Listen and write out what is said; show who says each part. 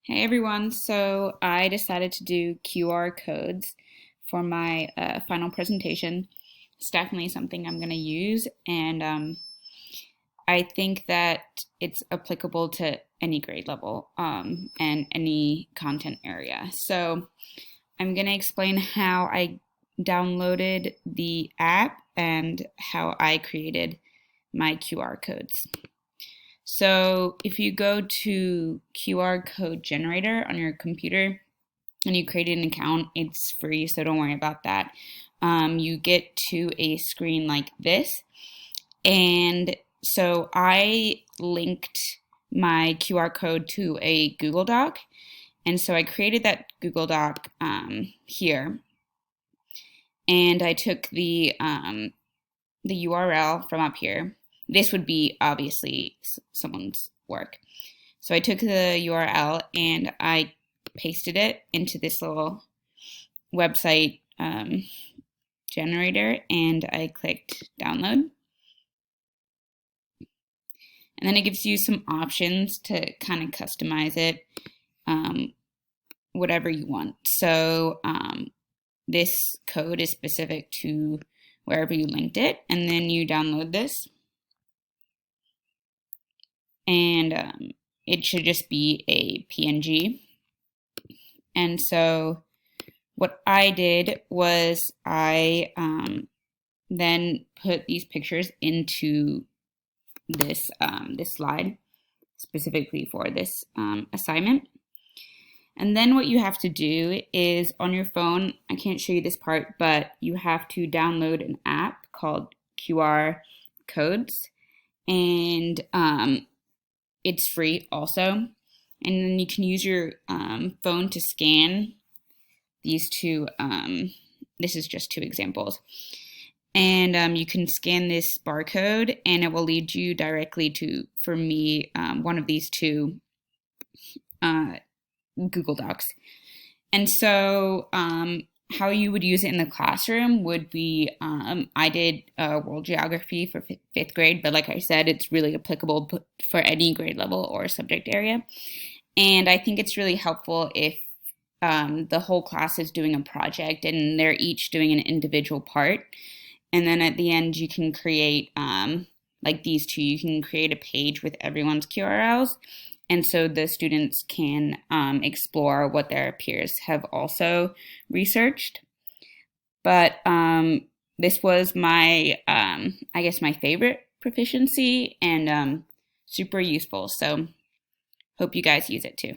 Speaker 1: Hey everyone, so I decided to do QR codes for my final presentation. It's definitely something I'm going to use, and I think that it's applicable to any grade level and any content area. So I'm going to explain how I downloaded the app and how I created my QR codes. So if you go to QR code generator on your computer and you create an account, it's free, so don't worry about that. You get to a screen like this. And so I linked my QR code to a Google Doc. And so I created that Google Doc here. And I took the URL from up here. This would be obviously someone's work. So I took the URL and I pasted it into this little website generator, and I clicked download. And then it gives you some options to kind of customize it, whatever you want. So this code is specific to wherever you linked it, and then you download this. And it should just be a PNG. And so what I did was I then put these pictures into this slide specifically for this assignment. And then what you have to do is on your phone, I can't show you this part, but you have to download an app called QR Codes, and it's free also. And then you can use your phone to scan these two. This is just two examples. And you can scan this barcode and it will lead you directly to, for me, one of these two Google Docs. And so how you would use it in the classroom would be, I did world geography for fifth grade, but like I said, it's really applicable for any grade level or subject area. And I think it's really helpful if the whole class is doing a project and they're each doing an individual part. And then at the end, you can create, like these two, you can create a page with everyone's QRLs. And so the students can explore what their peers have also researched. But this was my, I guess, my favorite proficiency and super useful. So hope you guys use it too.